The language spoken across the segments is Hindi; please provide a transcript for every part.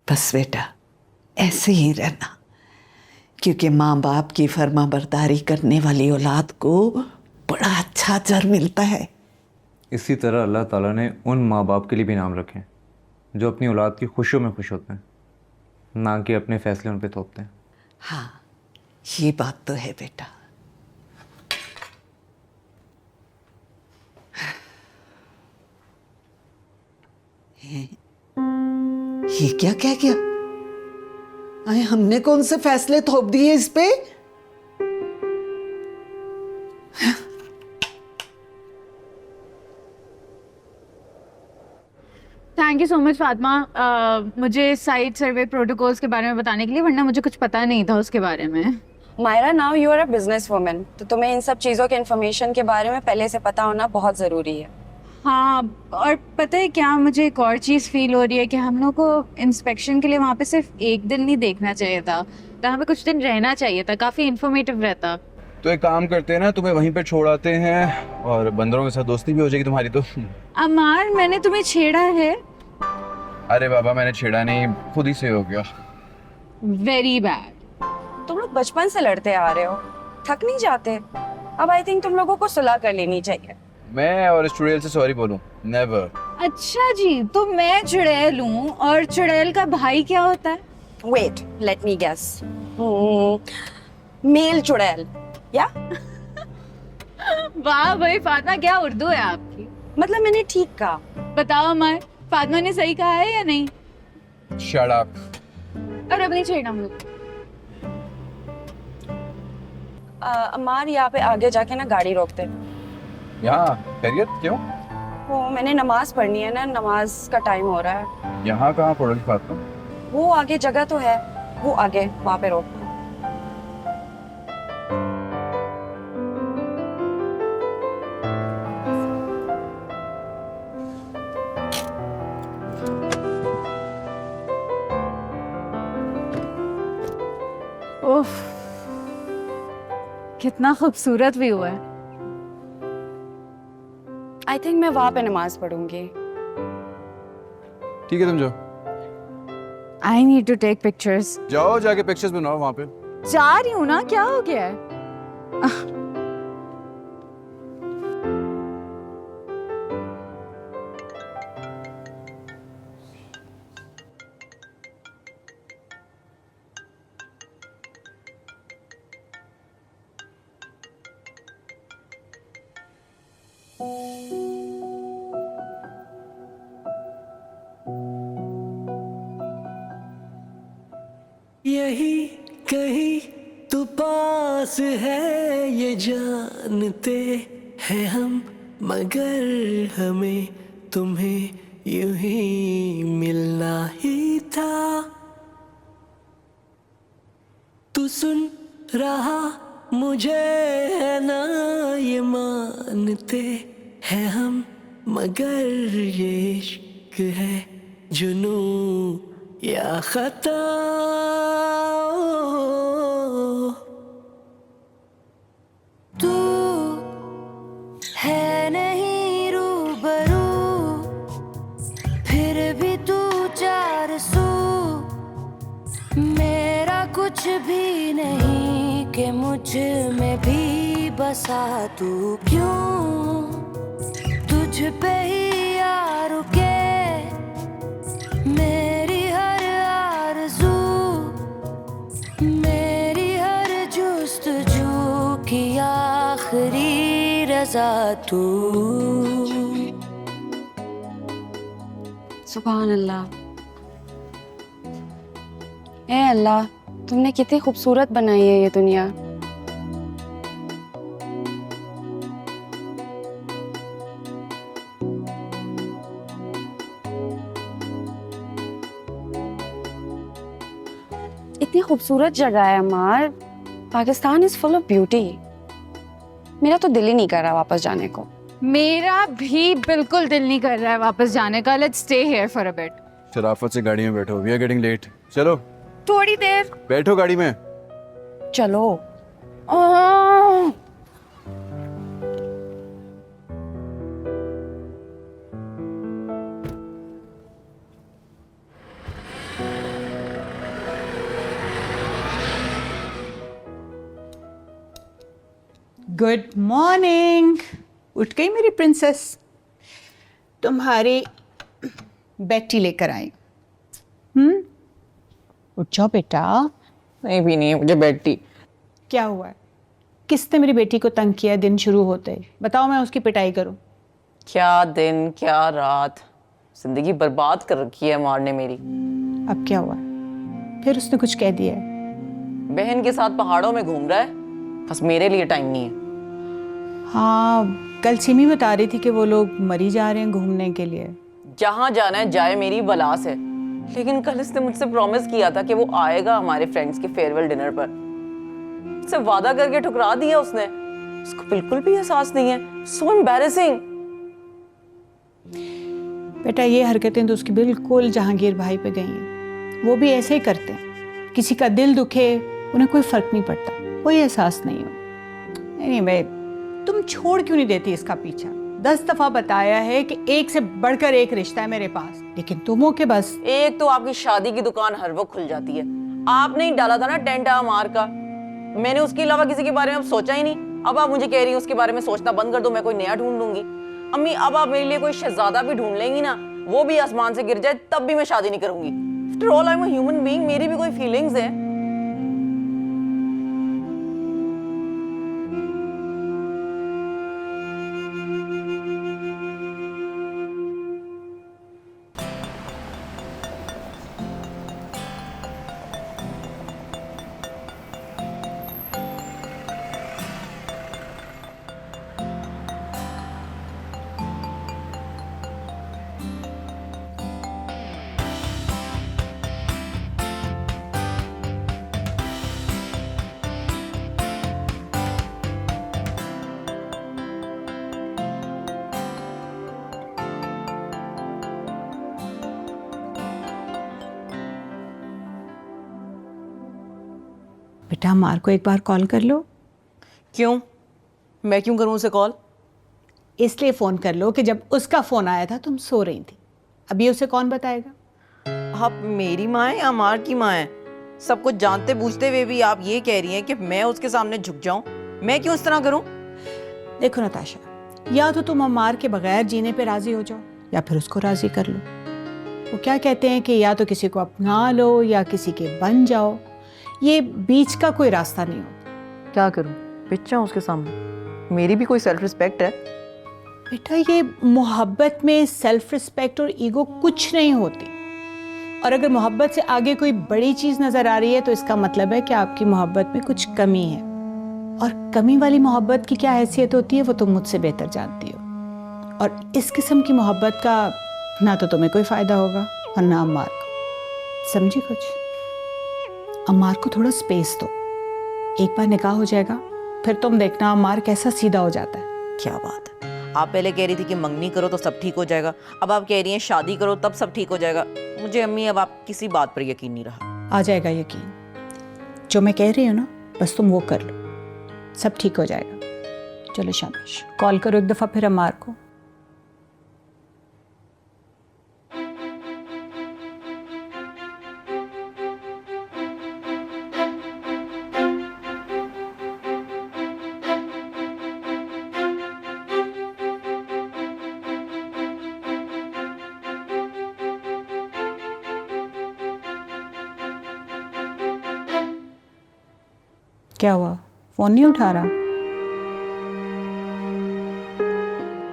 बस बेटा ऐसे ही रहना, क्योंकि माँ बाप की फर्मा बरदारी करने वाली औलाद को बड़ा अच्छा अजर मिलता है। इसी तरह अल्लाह ताला ने उन माँ बाप के लिए भी नाम रखे हैं जो अपनी औलाद की खुशियों में खुश होते हैं, ना कि अपने फैसले उन पे थोपते हैं। हाँ, ये बात तो है बेटा। ये क्या कह गया? अरे हमने कौन से फैसले थोप दिए इस पे? Thank you so much Fatima, मुझे साइट सर्वे प्रोटोकॉल्स के बारे में बताने के लिए, वरना मुझे कुछ पता नहीं था उसके बारे में। Myra, now you are a business woman, तो तुम्हें इन सब चीज़ों के इन्फॉर्मेशन के बारे में पहले से पता होना बहुत ज़रूरी है। हाँ, और पता है क्या, मुझे एक और चीज़ फील हो रही है कि हम लोग को इंस्पेक्शन के लिए वहाँ पे सिर्फ एक दिन नहीं देखना चाहिए था, वहाँ पे कुछ दिन रहना चाहिए था, काफ़ी इन्फॉर्मेटिव रहता। तो एक काम करते हैं ना, तुम्हें वहीं पे छोड़ आते हैं और बंदरों के साथ दोस्ती भी हो जाएगी तुम्हारी तो। अमार, मैंने तुम्हें छेड़ा है? अरे बाबा, मैंने छेड़ा नहीं, खुद ही से हो गया। Very bad. तुम लोग बचपन से लड़ते आ रहे हो, थक नहीं जाते? अब आई थिंक तुम लोगों को सुलह कर लेनी चाहिए। मैं और इस चुड़ैल से सॉरी बोलूं? नेवर। अच्छा जी, तो मैं चुड़ैल हूँ और चुड़ैल का भाई क्या होता है? Wait, let me guess. Male चुड़ैल या? वाह भाई फातिमा, क्या उर्दू है आपकी। मतलब मैंने ठीक कहा। बताओ अमर, फातिमा ने सही कहा है या नहीं? Shut up. और अब नहीं छेड़ना मुझे। अमार, यहाँ पे आगे जाके ना गाड़ी रोकते। यहाँ खैरियत क्यों? वो मैंने नमाज पढ़नी है ना, नमाज का टाइम हो रहा है। यहाँ कहाँ पढ़ोगी फातिमा? वो आगे जगह तो है, वो आगे वहाँ पे रोक। उफ, कितना खूबसूरत व्यू है। आई थिंक मैं वहाँ पे नमाज पढ़ूंगी। ठीक है, तुम जाओ। I need to take pictures. जाओ, जाके पिक्चर्स बनाओ वहाँ पे। जा रही हूँ ना, क्या हो गया है? यही कहीं तू पास है, ये जानते हैं हम, मगर हमें तुम्हें यूं ही मिलना ही था। तू सुन रहा मुझे है ना, ये मानते हैं हम, मगर ये इश्क है जुनू या खता। तू है नहीं रूबरू, फिर भी तू चार सू, मेरा कुछ भी नहीं कि मुझ में भी बसा तू। क्यों तुझ पे ही आ रुके मेरी हर आरज़ू, मेरी हर जुस्तजू की आखिरी रज़ा तू। सुभान अल्लाह। ए अल्लाह, तुमने कितनी खूबसूरत बनाई है ये दुनिया। इतनी खूबसूरत जगह है अमार। Pakistan is full of beauty. मेरा तो दिल ही नहीं कर रहा वापस जाने को। मेरा भी बिल्कुल दिल नहीं कर रहा है वापस जाने का। Let's stay here for a bit. शराफत से गाड़ी में बैठो, वी आर गेटिंग लेट। चलो थोड़ी देर बैठो गाड़ी में। चलो। ओह, गुड मॉर्निंग। उठ गई मेरी प्रिंसेस? तुम्हारी बेटी लेकर आई। उठ जाओ बेटा। नहीं भी नहीं है मुझे बेटी। क्या हुआ है? किसने मेरी बेटी को तंग किया दिन शुरू होते ही? बताओ, मैं उसकी पिटाई करूं? क्या दिन क्या रात, जिंदगी बर्बाद कर रखी है मार ने मेरी। अब क्या हुआ? फिर उसने कुछ कह दिया है? बहन के साथ पहाड़ों में घूम रहा है, बस मेरे लिए टाइम नहीं है। हाँ, कल सिमी बता रही थी कि वो लोग मरी जा रहे हैं घूमने के लिए। जहाँ जाना है जाए, मेरी बला से। लेकिन कल इसने मुझसे प्रॉमिस किया था कि वो आएगा हमारे फ्रेंड्स के फेयरवेल डिनर पर। उससे वादा करके ठुकरा दिया उसने। उसको बिल्कुल भी एहसास नहीं है। So embarrassing. बेटा, ये हरकतें तो उसकी बिल्कुल जहांगीर भाई पे गई हैं। वो भी ऐसे ही करते हैं। किसी का दिल दुखे उन्हें कोई फर्क नहीं पड़ता, कोई एहसास नहीं हो। नहीं भाई, तुम छोड़ क्यों नहीं देती इसका पीछा? 10 दफा बताया है कि एक से बढ़कर एक रिश्ता है मेरे पास, लेकिन तुम हो के बस। एक तो आपकी शादी की दुकान हर वक्त खुल जाती है। आपने ही डाला था ना टेंट अमार का। मैंने उसके अलावा किसी के बारे में अब सोचा ही नहीं। अब आप मुझे कह रही हैं उसके बारे में सोचना बंद कर दो, मैं कोई नया ढूंढ लूंगी। अम्मी, अब आप मेरे लिए कोई शहजादा भी ढूंढ लेंगी ना, वो भी आसमान से गिर जाए तब भी मैं शादी नहीं करूंगी। After all I am a human being, मेरी भी कोई फीलिंग्स हैं। बेटा, मार को एक बार कॉल कर लो। क्यों? मैं क्यों करूं उसे कॉल? इसलिए फ़ोन कर लो कि जब उसका फ़ोन आया था तुम सो रही थी। अभी उसे कौन बताएगा? आप मेरी माँ हैं या अमार की माँ हैं? सब कुछ जानते बूझते हुए भी आप ये कह रही हैं कि मैं उसके सामने झुक जाऊं? मैं क्यों इस तरह करूं? देखो नताशा, या तो तुम अमार के बगैर जीने पे राजी हो जाओ या फिर उसको राजी कर लो। वो क्या कहते हैं कि या तो किसी को अपना लो या किसी के बन जाओ। ये बीच का कोई रास्ता नहीं होता। क्या करूं? पिच जाऊं उसके सामने? मेरी भी कोई सेल्फ रिस्पेक्ट है। बेटा, ये मोहब्बत में सेल्फ रिस्पेक्ट और ईगो कुछ नहीं होती। और अगर मोहब्बत से आगे कोई बड़ी चीज़ नज़र आ रही है तो इसका मतलब है कि आपकी मोहब्बत में कुछ कमी है। और कमी वाली मोहब्बत की क्या हैसियत होती है वो तुम मुझसे बेहतर जानती हो। और इस किस्म की मोहब्बत का ना तो तुम्हें कोई फ़ायदा होगा और ना अम्मार को। समझी कुछ? अम्मार को थोड़ा स्पेस दो। एक बार निकाह हो जाएगा फिर तुम देखना अम्मार कैसा सीधा हो जाता है। क्या बात है, आप पहले कह रही थी कि मंगनी करो तो सब ठीक हो जाएगा, अब आप कह रही हैं शादी करो तब सब ठीक हो जाएगा। मुझे अम्मी अब आप किसी बात पर यकीन नहीं रहा। आ जाएगा यकीन। जो मैं कह रही हूँ ना, बस तुम वो कर लो, सब ठीक हो जाएगा। चलो शाबाश, कॉल करो एक दफ़ा फिर अम्मार को। क्या हुआ? फोन नहीं उठा रहा?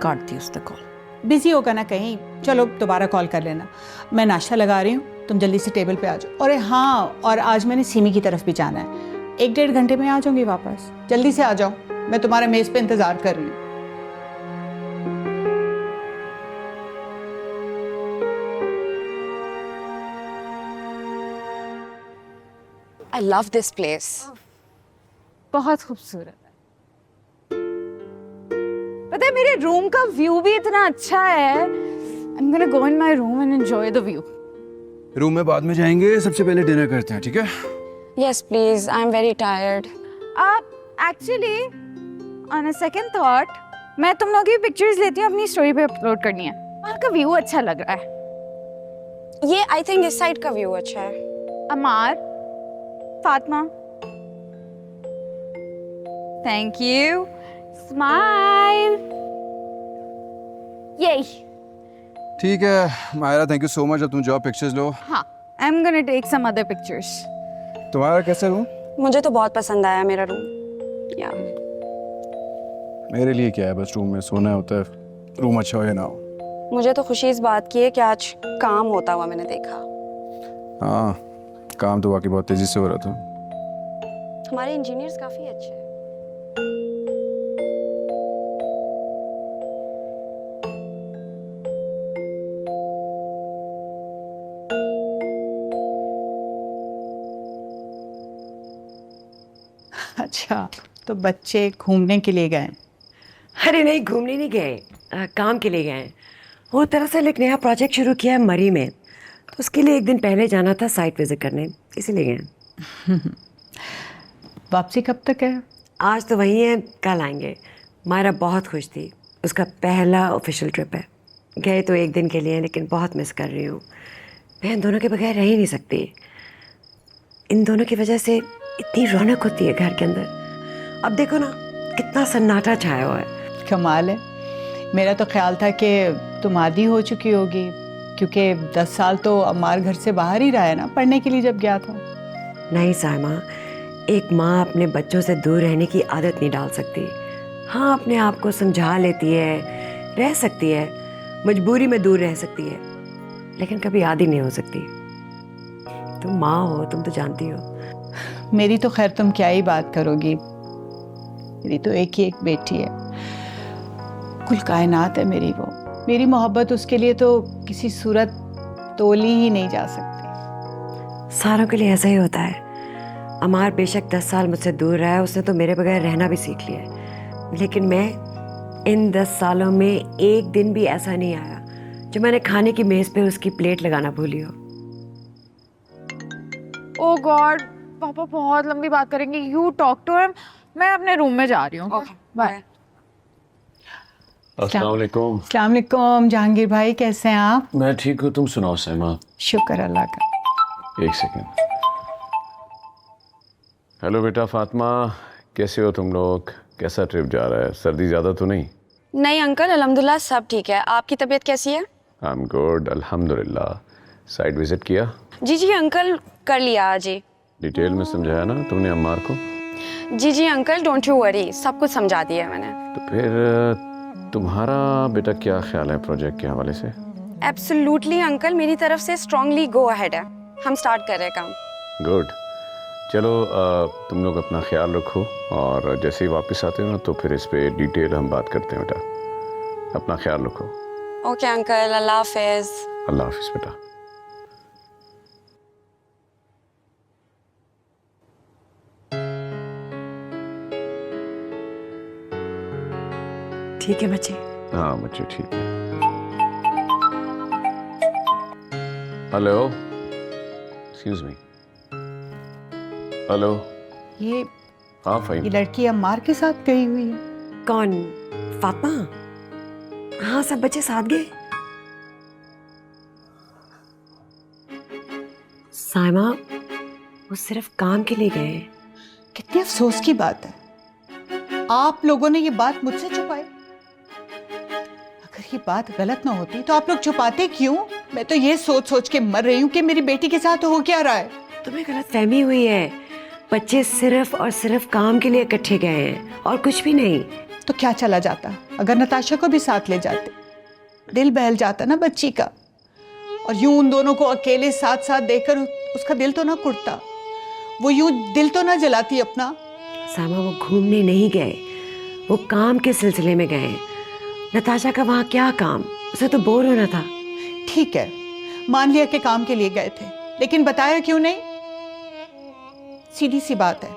काट दी उसने कॉल। बिजी होगा ना कहीं। चलो दोबारा कॉल कर लेना। मैं नाश्ता लगा रही हूँ, तुम जल्दी से टेबल पे आ जाओ। और हाँ, और आज मैंने सिमी की तरफ भी जाना है। 1-1.5 घंटे में आ जाऊंगी वापस। जल्दी से आ जाओ, मैं तुम्हारे मेज पे इंतजार कर रही हूँ। I love this place. बहुत खूबसूरत है। पता है मेरे रूम का व्यू भी इतना अच्छा है। I'm gonna go in my room and enjoy the view. Room में बाद में जाएंगे, सबसे पहले डिनर करते हैं, ठीक है? Yes, please. I'm very tired. Actually, on a second thought, मैं तुम लोगों की पिक्चर्स लेती हूँ, अपनी स्टोरी पे अपलोड करनी है। वहाँ का व्यू अच्छा लग रहा है। ये I think इस साइड का व्यू अच्छा है। Amar, Fatima, thank you. Smile. यही। ठीक है Myra, thank you so much. अब तुम जाओ पिक्चर्स लो। हाँ, I am gonna take some other pictures. तुम्हारा कैसा रूम? मुझे तो बहुत पसंद आया मेरा रूम। या मेरे लिए क्या है, बस रूम में सोना होता है, रूम अच्छा हो या ना हो। मुझे तो खुशी इस बात की है कि आज काम होता हुआ मैंने देखा। हाँ, काम तो वाकई बहुत तेजी से हो रहा था। हमारे इंजीनियर्स काफी अच्छे हैं। अच्छा, तो बच्चे घूमने के लिए गए? अरे नहीं, घूमने नहीं गए, काम के लिए गए हैं। वो दरअसल एक नया प्रोजेक्ट शुरू किया है मरी में, तो उसके लिए एक दिन पहले जाना था साइट विजिट करने, इसीलिए गए हैं। वापसी कब तक है? आज तो वही है, कल आएंगे। मायरा बहुत खुश थी, उसका पहला ऑफिशियल ट्रिप है। गए तो एक दिन के लिए, लेकिन बहुत मिस कर रही हूँ। मैं इन दोनों के बगैर रह ही नहीं सकती। इन दोनों की वजह से इतनी रौनक होती है घर के अंदर। अब देखो ना, कितना सन्नाटा छाया हुआ है। कमाल है। मेरा तो ख्याल था कि तुम आदी हो चुकी होगी, क्योंकि 10 साल तो अम्मार घर से बाहर ही रहा है ना, पढ़ने के लिए जब गया था। नहीं साइमा, एक माँ अपने बच्चों से दूर रहने की आदत नहीं डाल सकती। हाँ, अपने आप को समझा लेती है, रह सकती है, मजबूरी में दूर रह सकती है, लेकिन कभी आदी नहीं हो सकती। तुम माँ हो, तुम तो जानती हो। मेरी तो खैर तुम क्या ही बात करोगी, मेरी तो एक ही एक बेटी है, कुल कायनात है मेरी वो। मेरी मोहब्बत उसके लिए तो किसी सूरत तोली ही नहीं जा सकती। सारों के लिए ऐसा ही होता है। अमार बेशक 10 साल मुझसे दूर रहा है, उसने तो मेरे बगैर रहना भी सीख लिया है, लेकिन मैं इन 10 सालों में एक दिन भी ऐसा नहीं आया जो मैंने खाने की मेज़ पे उसकी प्लेट लगाना भूली हो। ओह गॉड, पापा बहुत लंबी बात करेंगे। यू टॉक टू हिम, मैं अपने रूम में जा रही हूँ। बाय। अस्सलाम वालेकुम। अस्सलाम वालेकुम। जहांगीर भाई, कैसे हैं आप? मैं ठीक हूँ, तुम सुनाओ सैमा। शुक्र अल्लाह का। एक सेकंड। हेलो बेटा फातिमा, कैसे हो तुम लोग? कैसा ट्रिप जा रहा है? सर्दी ज़्यादा तो नहीं? नहीं अंकल, अल्हम्दुलिल्लाह सब ठीक है। आपकी तबीयत कैसी है? आई एम गुड अल्हम्दुलिल्लाह। साइट विजिट किया? जी अंकल, कर लिया आज ही। डिटेल में समझाया ना तुमने अम्मार को? जी अंकल, डोंट यू वरी, सब कुछ समझा दिया मैंने। तो फिर तुम्हारा बेटा क्या ख्याल है प्रोजेक्ट के हवाले से? एब्सोल्युटली अंकल, मेरी तरफ से स्ट्रांगली गो अहेड है। हम स्टार्ट कर रहे हैं काम। गुड। चलो तुम लोग अपना ख्याल रखो, और जैसे ही वापस आते हो ना तो फिर इस पे डिटेल हम बात करते हैं बेटा। अपना ख्याल रखो। ओके अंकल, अल्लाह हाफिज। अल्लाह हाफिज बेटा। ठीक है बच्चे? हाँ बच्चे ठीक है। Hello, excuse me. हेलो। ये हाँ फ़हीम। लड़की अम्मार के साथ गई हुई है? कौन? फातिमा? हाँ, सब बच्चे साथ गए। साइमा, वो सिर्फ काम के लिए गए। कितनी अफसोस की बात है, आप लोगों ने ये बात मुझसे छुपाई। अगर ये बात गलत ना होती तो आप लोग छुपाते क्यों? मैं तो ये सोच सोच के मर रही हूँ कि मेरी बेटी के साथ हो क्या रहा है। तुम्हें गलत फहमी हुई है। बच्चे सिर्फ और सिर्फ काम के लिए इकट्ठे गए हैं और कुछ भी नहीं। तो क्या चला जाता अगर नताशा को भी साथ ले जाते? दिल बहल जाता ना बच्ची का। और यूं उन दोनों को अकेले साथ साथ देखकर उसका दिल तो ना कुटता, वो यूं दिल तो ना जलाती अपना। सामा, वो घूमने नहीं गए, वो काम के सिलसिले में गए। नताशा का वहाँ क्या काम? उसे तो बोर होना था। ठीक है, मान लिया कि काम के लिए गए थे, लेकिन बताया क्यों नहीं? सीधी सी बात है,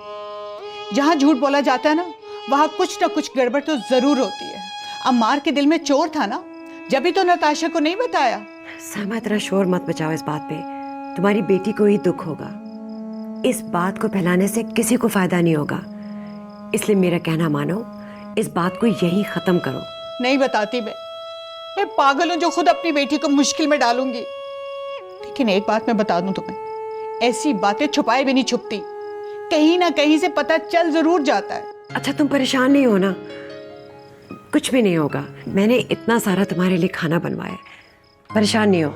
जहां झूठ बोला जाता है ना, वहां कुछ ना कुछ गड़बड़ तो जरूर होती है। अम्मार के दिल में चोर था ना, जब भी तो नताशा को नहीं बताया। सामा, तेरा शोर मत बचाओ इस बात पे। तुम्हारी बेटी को ही दुख होगा। इस बात को फैलाने से किसी को फायदा नहीं होगा, इसलिए मेरा कहना मानो, इस बात को यहीं खत्म करो। नहीं बताती मैं पागल हूं जो खुद अपनी बेटी को मुश्किल में डालूंगी। लेकिन एक बात मैं बता दूं तुम्हें, ऐसी बातें छुपाए भी नहीं छुपती, कहीं ना कहीं से पता चल जरूर जाता है। अच्छा, तुम परेशान नहीं हो ना? कुछ भी नहीं होगा। मैंने इतना सारा तुम्हारे लिए खाना बनवाया है, परेशान नहीं हो।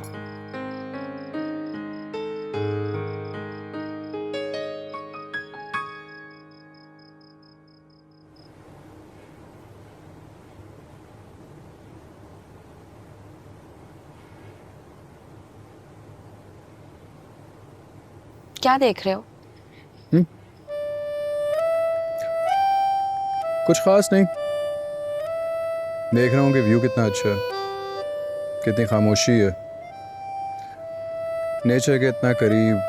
क्या देख रहे हो? कुछ खास नहीं, देख रहा हूँ कि व्यू कितना अच्छा है, कितनी खामोशी है, नेचर के इतना करीब।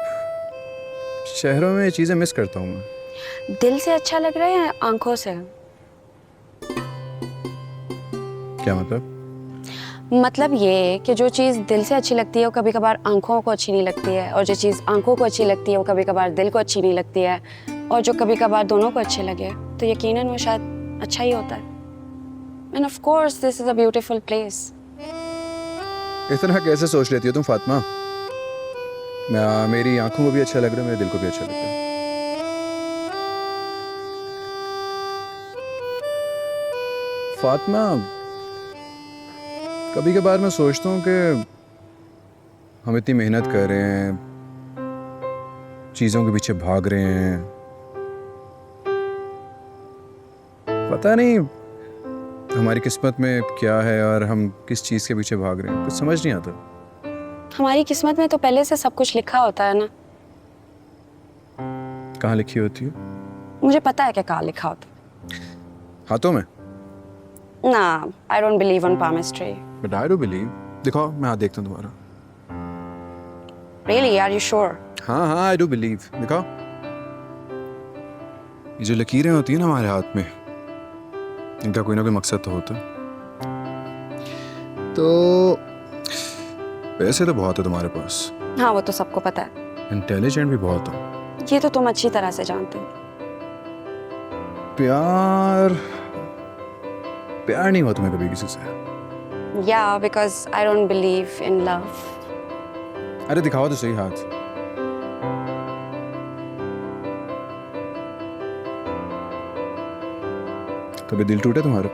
शहरों में ये चीज़ें मिस करता हूँ मैं। दिल से अच्छा लग रहा है या आंखों से? क्या मतलब? मतलब ये कि जो चीज़ दिल से अच्छी लगती है वो कभी कभार आंखों को अच्छी नहीं लगती है, और जो चीज़ आंखों को अच्छी लगती है वो कभी कभार दिल को अच्छी नहीं लगती है, और जो कभी कभार दोनों को अच्छे लगे तो यकीनन वो शायद अच्छा ही होता है। End of course this is a beautiful place. इतना कैसे सोच लेती हो तुम फातिमा? मेरी आंखों को भी अच्छा लग रहा है, मेरे दिल को भी अच्छा लग रहा है। फातिमा, कभी कभार मैं सोचता हूँ कि हम इतनी मेहनत कर रहे हैं, चीज़ों के पीछे भाग रहे हैं, पता नहीं हमारी किस्मत में क्या है और हम किस चीज़ के पीछे भाग रहे हैं, कुछ समझ नहीं आता। हमारी किस्मत में तो पहले से सब कुछ लिखा होता है ना। कहाँ लिखी होती है? मुझे पता है कि कहाँ लिखा होता है। हाथों में? ना, I don't believe on palmistry. But I do believe. दिखाओ, मैं हाथ देखता हूँ तुम्हारा। Really, are you sure? हाँ हाँ, आई डू बिलीव। दिखाओ। ये जो लकीरें होती है ना हमारे हाथ में, इनका कोई ना कोई मकसद तो होता है। तो पैसे तो बहुत है तुम्हारे पास। हाँ, वो तो सबको पता है। इंटेलिजेंट भी बहुत हो। ये तो तुम अच्छी तरह से जानते हो। प्यार नहीं हुआ तुम्हें कभी किसी से? Yeah, because I don't believe in love. अरे दिखाओ तो सही हाथ। कभी दिल टूटा तुम्हारा?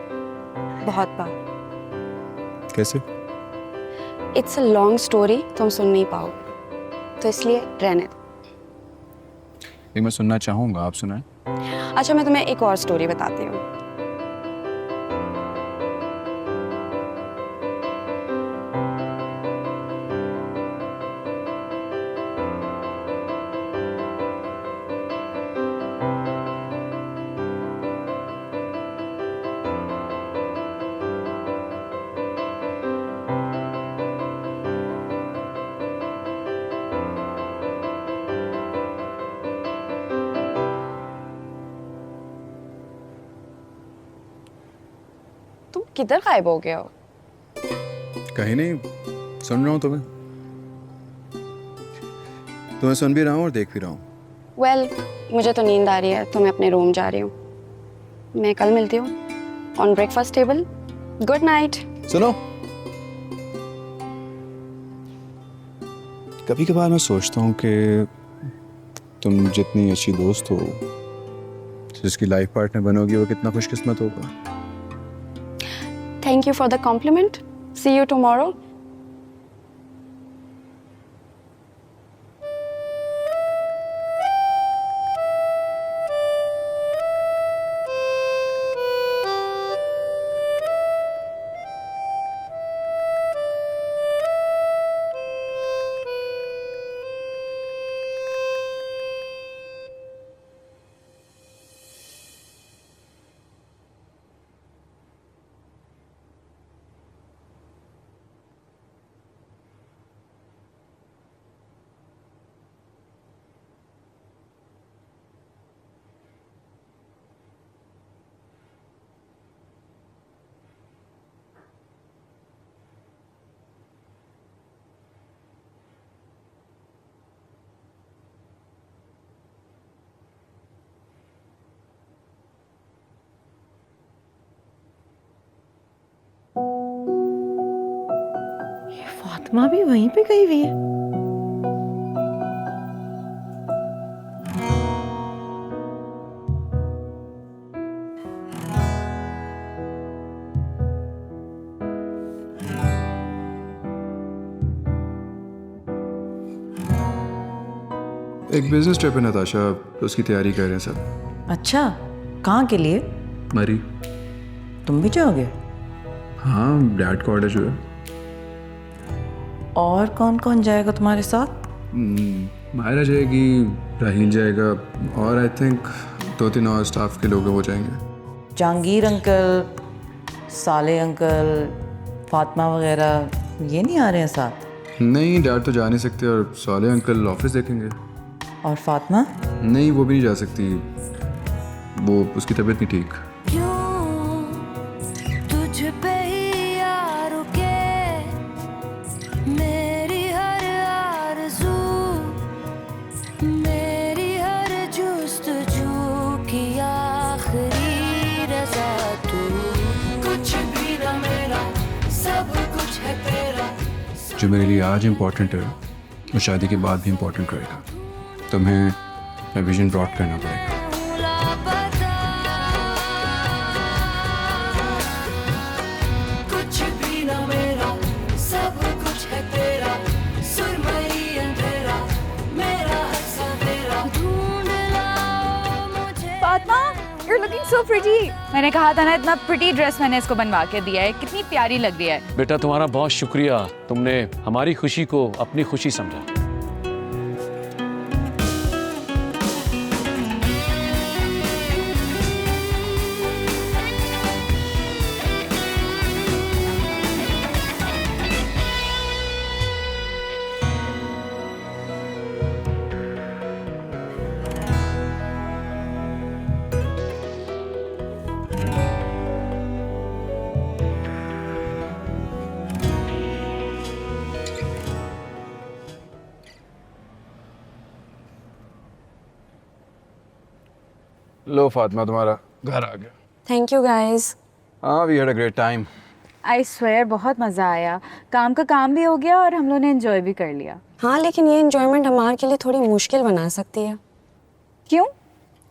बहुत बार। कैसे? It's a long story, तुम सुन नहीं पाओगे, तो इसलिए रहने दो। एक मैं सुनना चाहूंगा, आप सुनाएं। अच्छा, मैं तुम्हें एक और स्टोरी बताती हूँ। तुम किधर गायब हो गए हो? कहीं नहीं, सुन रहा हूँ तुम्हें सुन भी रहा हूँ और देख भी रहा हूँ। Well, मुझे तो नींद आ रही है, तो मैं अपने रूम जा रही हूँ। मैं कल मिलती हूँ on breakfast table. Good night. सुनो, कभी कभार मैं सोचता हूँ कि तुम जितनी अच्छी दोस्त हो, जिसकी लाइफ पार्टनर बनोगी, वो कितना खुशकिस्मत होगा। Thank you for the compliment. See you tomorrow. Fatima भी वहीं पे गई हुई है। एक बिजनेस ट्रिप है नताशा, तो उसकी तैयारी कर रहे हैं सब। अच्छा, कहाँ के लिए? मरी। तुम भी जाओगे? हाँ, डैड का ऑर्डर जो है। और कौन कौन जाएगा तुम्हारे साथ? मायरा जाएगी, राहील जाएगा, और आई थिंक 2-3 और स्टाफ के लोग वो जाएंगे। जहांगीर अंकल, साले अंकल, फातिमा वगैरह ये नहीं आ रहे हैं साथ? नहीं, डैड तो जा नहीं सकते, और साले अंकल ऑफिस देखेंगे। और फातिमा? नहीं, वो भी नहीं जा सकती, वो उसकी तबीयत नहीं ठीक। तुझ पे ही यार के मेरी हर आरज़ू, मेरी हर जुस्तजू की आखिरी रज़ा तू। कुछ भी ना मेरा, सब कुछ है तेरा। जो मेरे लिए आज इम्पोर्टेंट है वो शादी के बाद भी इम्पोर्टेंट रहेगा। तुम्हें विजन ब्रॉड करना पड़ेगा। कुछ भी ना मेरा, सब कुछ है तेरा। सुरमई अंधेरा, मेरा हर सवेरा। ढूंढ लाओ मुझे। Fatima, you're looking so pretty. मैंने कहा था ना, इतना प्रिटी ड्रेस मैंने इसको बनवा के दिया है, कितनी प्यारी लग रही है। बेटा तुम्हारा बहुत शुक्रिया, तुमने हमारी खुशी को अपनी खुशी समझा। लो फातिमा, तुम्हारा घर आ गया। Thank you guys. हाँ, we had a great time. I swear बहुत मज़ा आया, काम का काम भी हो गया और हम लोगों ने एंजॉय भी कर लिया। हाँ, लेकिन ये एंजॉयमेंट हमारे के लिए थोड़ी मुश्किल बना सकती है। क्यों?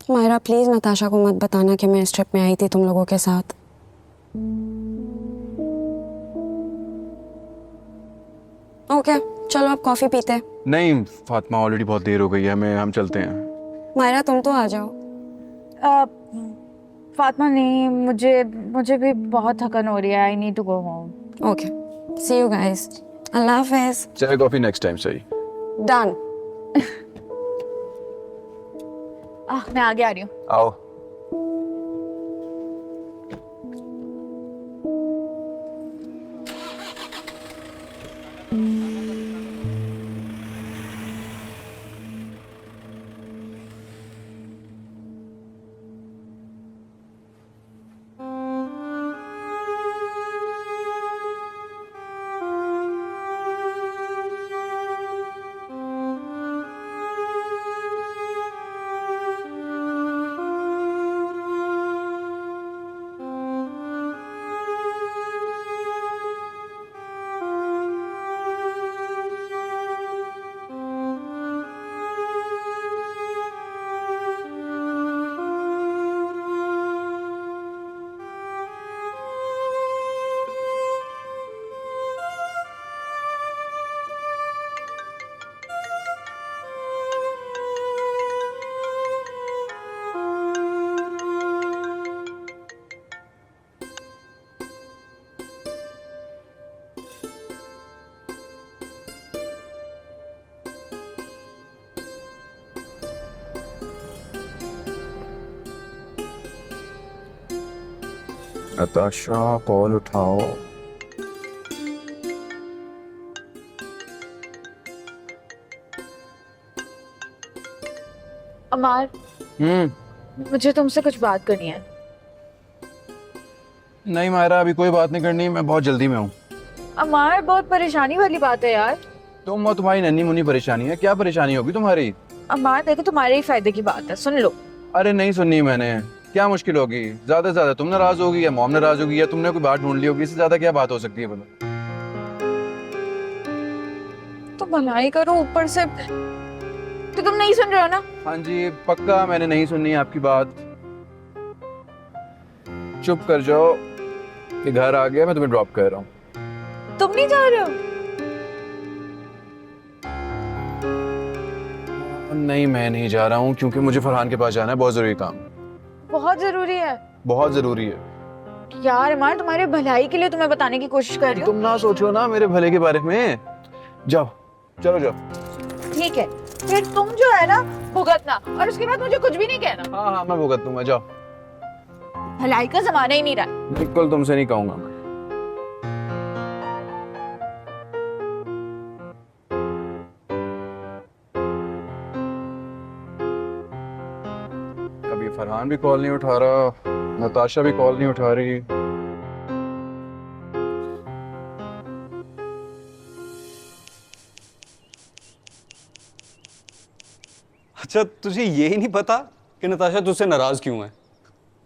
मायरा प्लीज़ नताशा को मत बताना कि मैं इस ट्रिप में आई थी तुम लोगों के साथ। ओके, चलो अब कॉफ़ी पीते हैं। नहीं फातिमा, ऑलरेडी बहुत देर हो गई है, हम चलते हैं। मायरा तुम तो आ जाओ। फातिमा नहीं, मुझे भी बहुत थकन हो रही है। I need to go home. Okay, see you guys. अल्लाह हाफिज़। चाय कॉफी नेक्स्ट टाइम सही। डन। मैं आगे आ रही हूँ। आओ। नताशा, कॉल उठाओ। अमार, मुझे तुमसे कुछ बात करनी है। नहीं मायरा, अभी कोई बात नहीं करनी, मैं बहुत जल्दी में हूँ। अमार, बहुत परेशानी वाली बात है यार। तुम और तुम्हारी नन्ही मुन्नी परेशानी है, क्या परेशानी होगी तुम्हारी? अमार देखो, तुम्हारे ही फायदे की बात है, सुन लो। अरे नहीं सुननी मैंने, क्या मुश्किल होगी? ज्यादा से ज्यादा तुम नाराज होगी या मॉम नाराज होगी या तुमने कोई बात ढूंढ ली होगी, इससे ज्यादा क्या बात हो सकती है? बोलो तो भलाई करो, ऊपर से तो तुम नहीं सुन रहे हो ना? हाँ जी, पक्का मैंने नहीं सुननी आपकी बात। चुप कर जाओ, कि घर आ गया, मैं तुम्हें ड्रॉप कर रहा हूँ। तुम नहीं जा रहे हो? नहीं, मैं नहीं जा रहा हूँ क्योंकि मुझे फरहान के पास जाना है, बहुत ज़रूरी काम। बहुत जरूरी है बहुत ज़रूरी है। यार इमरान, तुम्हारे भलाई के लिए तुम्हें बताने की कोशिश कर रही हूँ। तुम ना सोचो ना मेरे भले के बारे में। जाओ, चलो जाओ। ठीक है, फिर तुम जो है ना भुगतना, और उसके बाद मुझे कुछ भी नहीं कहना। हाँ हाँ, मैं भुगत दूंगा, जाओ। भलाई का जमाना ही नहीं रहा। बिल्कुल तुमसे नहीं कहूँगा मैं। कभी फरहान भी कॉल नहीं उठा रहा, नताशा भी कॉल नहीं उठा रही। अच्छा, तुझे ये ही नहीं पता कि नताशा तुझसे नाराज क्यों है?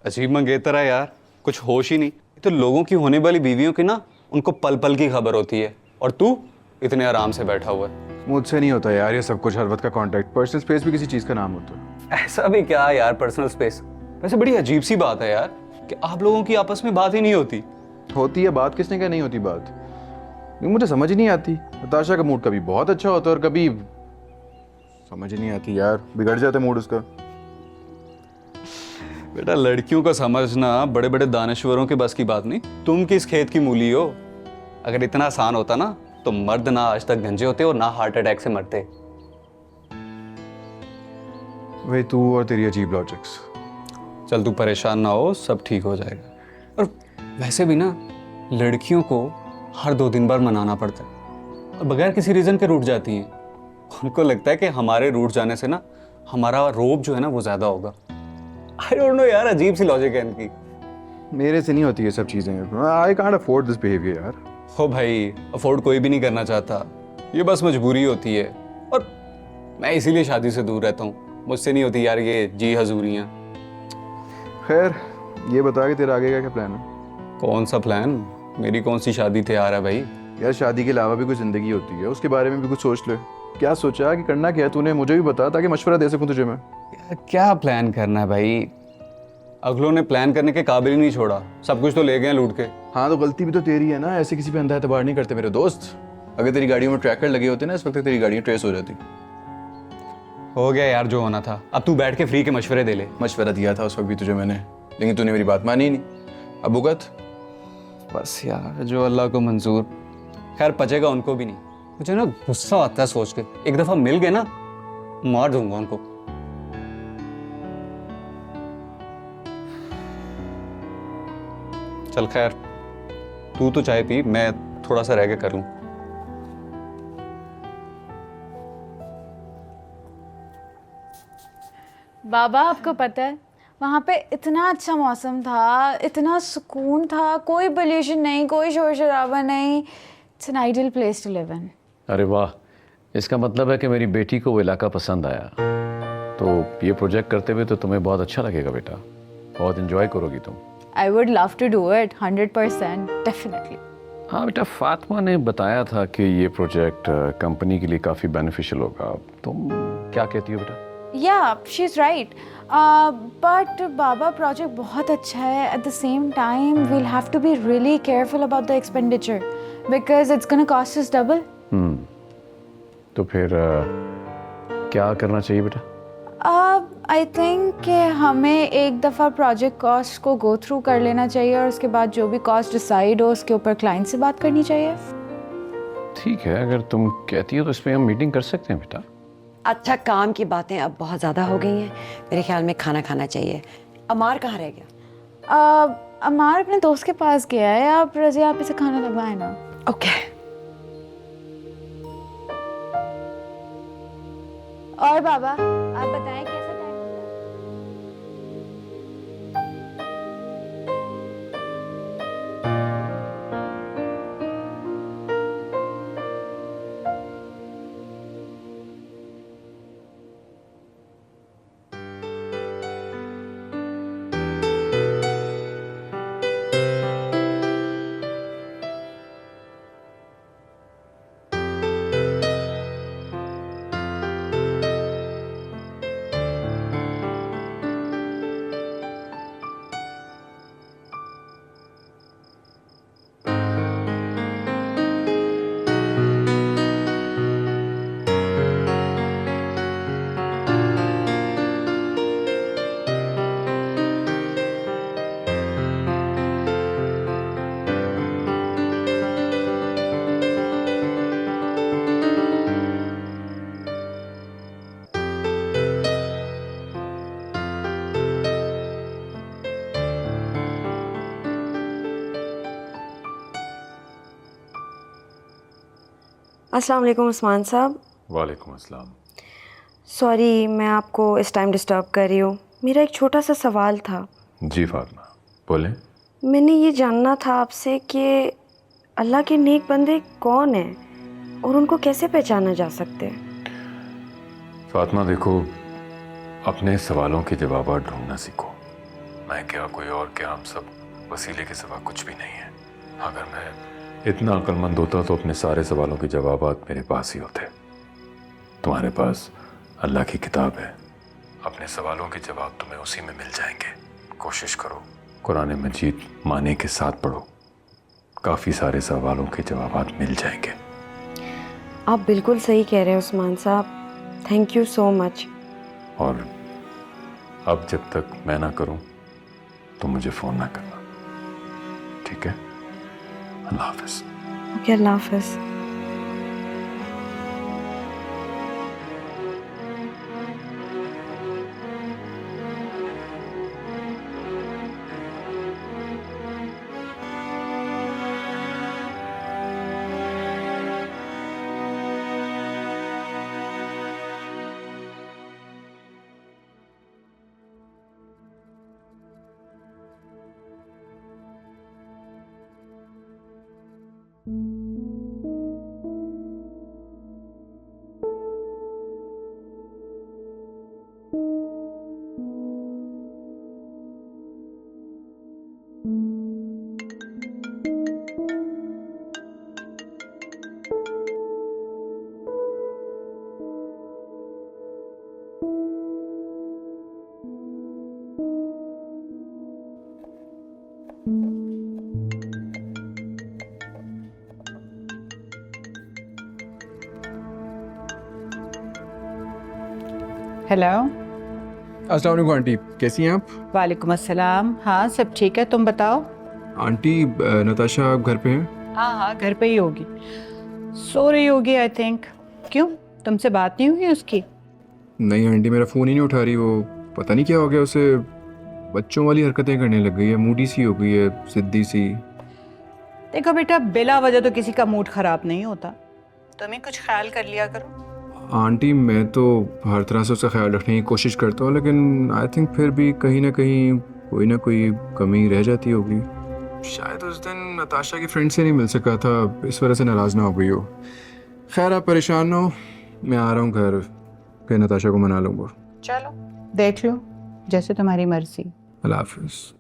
अजीब मंगेतर है यार, कुछ होश ही नहीं। तो लोगों की होने वाली बीवियों की ना, उनको पल पल की खबर होती है, और तू इतने आराम से बैठा हुआ है। मुझसे नहीं होता यार ये सब कुछ, हर वक्त का कांटेक्ट। पर्सनल स्पेस भी किसी चीज़ का नाम होता है। ऐसा भी क्या यार पर्सनल स्पेस? वैसे बड़ी अजीब सी बात है यार कि आप लोगों की आपस में बात ही नहीं होती। होती है बात, किसने कहा नहीं होती बात? नहीं, मुझे समझ ही नहीं आती। नताशा का मूड कभी बहुत अच्छा होता है और कभी समझ ही नहीं आती यार, बिगड़ जाता है मूड उसका। बेटा, लड़कियों का समझना बड़े बड़े दानश्वरों के बस की बात नहीं। तुम किस खेत की मूली हो? अगर इतना आसान होता ना, तो मर्द ना आज तक गंजे होते और ना हार्ट अटैक से मरते। वही तू और तेरी अजीब लॉजिक्स। चल तू परेशान ना हो, सब ठीक हो जाएगा। और वैसे भी ना, लड़कियों को हर 2 दिन बाद मनाना पड़ता है और बगैर किसी रीज़न के रूठ जाती हैं। उनको लगता है कि हमारे रूठ जाने से ना हमारा रोब जो है ना वो ज़्यादा होगा। आई डोंट नो यार, अजीब सी लॉजिक है इनकी। मेरे से नहीं होती ये सब चीज़ें। I can't afford this behaviour यार। हो भाई, अफोर्ड कोई भी नहीं करना चाहता, ये बस मजबूरी होती है। और मैं इसीलिए शादी से दूर रहता हूँ, मुझसे नहीं होती यार ये जी हजूरियाँ। खैर, ये बता कि तेरा आगे का क्या प्लान है? कौन सा प्लान? मेरी कौन सी शादी तैयार है भाई? यार शादी के अलावा भी कोई ज़िंदगी होती है, उसके बारे में भी कुछ सोच ले। क्या सोचा कि करना क्या है तूने? मुझे भी बता ताकि मशवरा दे सकूं तुझे मैं। क्या प्लान करना है भाई? अगलों ने प्लान करने के काबिल ही नहीं छोड़ा, सब कुछ तो ले गए लूट के। हाँ, तो गलती भी तो तेरी है ना, ऐसे किसी पे अंधा एतबार नहीं करते मेरे दोस्त। अगर तेरी गाड़ियों में ट्रैकर लगे होते ना, इस वक्त तक तेरी गाड़ियाँ ट्रेस हो जाती। हो गया यार जो होना था, अब तू बैठ के फ्री के मशवरे दे ले। मशवरा दिया था उस वक्त भी तुझे मैंने, लेकिन तूने मेरी बात मानी ही नहीं। अब भुगत। बस यार, जो अल्लाह को मंजूर। खैर, पचेगा उनको भी नहीं। मुझे ना गुस्सा आता है सोच के, एक दफा मिल गए ना, मार दूंगा उनको। चल खैर, तू तो चाय पी, मैं थोड़ा सा रह के कर लूं। बाबा, आपको पता है वहाँ पे इतना अच्छा मौसम था, इतना सुकून था, कोई पोल्यूशन नहीं, कोई शोर शराबा नहीं। It's an ideal place to live in. अरे वाह, इसका मतलब है कि मेरी बेटी को वो इलाका पसंद आया। तो ये प्रोजेक्ट करते हुए तो तुम्हें बहुत अच्छा लगेगा बेटा, बहुत एंजॉय करोगी तुम। I would love to do it 100%, definitely. हाँ बेटा, फातिमा ने बताया था कि ये प्रोजेक्ट कंपनी के लिए काफ़ी बेनिफिशियल होगा। तुम क्या कहती हो बेटा? Yeah, she's right. But Baba, project बहुत अच्छा है. At the same time, we'll have to be really careful about the expenditure because it's gonna cost us double. तो फिर क्या करना चाहिए बेटा? I think कि हमें एक दफ़ा प्रोजेक्ट कॉस्ट को गो थ्रू कर लेना चाहिए और उसके बाद जो भी कॉस्ट डिसाइड हो उसके ऊपर क्लाइंट से बात करनी चाहिए। ठीक है, अगर तुम कहती हो तो इस पर हम मीटिंग कर सकते हैं बेटा। अच्छा, काम की बातें अब बहुत ज़्यादा हो गई हैं, मेरे ख्याल में खाना खाना चाहिए। अमार कहाँ रह गया? अमार अपने दोस्त के पास गया है। आप रज़िया, आप इसे खाना लगवाए ना। ओके। और बाबा, आप बताएं कैसा टाइम? अस्सलाम वालेकुम उस्मान साहब। वालेकुम अस्सलाम। सॉरी मैं आपको इस टाइम डिस्टर्ब कर रही हूँ। मेरा एक छोटा सा सवाल था। जी फातिमा, बोलें। मैंने ये जानना था आपसे कि अल्लाह के नेक बंदे कौन हैं और उनको कैसे पहचाना जा सकते हैं? फातिमा देखो, अपने सवालों के जवाब ढूंढना सीखो। मैं क्या, कोई और क्या, हम सब वसीले के सिवा कुछ भी नहीं है। अगर मैं इतना अक्लमंद होता तो अपने सारे सवालों के जवाब मेरे पास ही होते। तुम्हारे पास अल्लाह की किताब है, अपने सवालों के जवाब तुम्हें उसी में मिल जाएंगे। कोशिश करो, कुरान मजीद माने के साथ पढ़ो, काफ़ी सारे सवालों के जवाब मिल जाएंगे। आप बिल्कुल सही कह रहे हैं उस्मान साहब, थैंक यू सो मच। और अब जब तक मैं ना करूं तो मुझे फ़ोन ना करना, ठीक है? अल्लाह हाफ़िज़। ओके, अल्लाह हाफ़िज़। हेलो। अस्सलाम वालेकुम आंटी, कैसी हैं आप? वालेकुम अस्सलाम। हाँ सब ठीक है, तुम बताओ। आंटी नताशा घर पे हैं? हाँ हाँ घर पे ही होगी, सो रही होगी आई थिंक। क्यों, तुमसे बात नहीं हुई उसकी? नहीं आंटी, मेरा फ़ोन ही नहीं उठा रही वो। पता नहीं क्या हो गया उसे, बच्चों वाली हरकतें करने लग गई है, मूडी सी हो गई है, सिद्धी सी। देखो बेटा, बिला वजह तो किसी का मूड ख़राब नहीं होता, तुम्हें कुछ ख्याल कर लिया करो। आंटी मैं तो हर तरह से उसका ख्याल रखने की कोशिश करता हूँ, लेकिन आई थिंक फिर भी कहीं ना कोई कमी रह जाती होगी। शायद उस दिन नताशा की फ्रेंड से नहीं मिल सका था, इस वजह से नाराज़ ना हो गई हो। खैर आप परेशान ना हो, मैं आ रहा हूँ घर, फिर नताशा को मना लूँगा। चलो देख लो, जैसे तुम्हारी मर्जी। अल्लाह हाफिज़।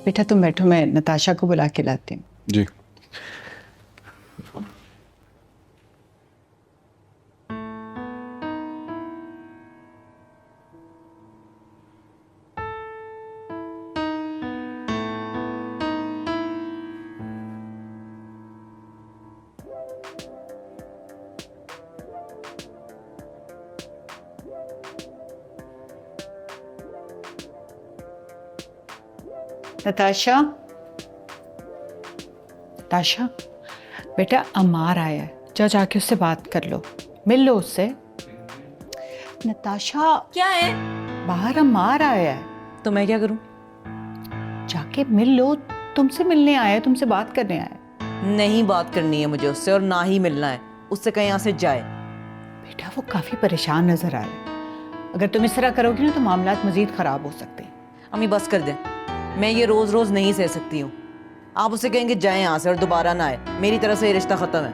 बेटा तुम बैठो, मैं नताशा को बुला के लाती हूँ। जी। नताशा, नताशा बेटा अमार आया है, जाओ जाके उससे बात कर लो, मिल लो उससे। नताशा क्या है? बाहर अमार आया है। तो मैं क्या करूं? जाके मिल लो, तुमसे मिलने आया है, तुमसे बात करने आया है। नहीं बात करनी है मुझे उससे और ना ही मिलना है उससे, कहीं यहाँ से जाए। बेटा वो काफ़ी परेशान नज़र आ रहा है, अगर तुम इस तरह करोगी ना तो मामलात मज़ीद ख़राब हो सकते हैं। अम्मी बस कर दें, मैं ये रोज़ रोज़ नहीं सह सकती हूँ। आप उसे कहेंगे जाए यहाँ से और दोबारा ना आए, मेरी तरफ से ये रिश्ता ख़त्म है।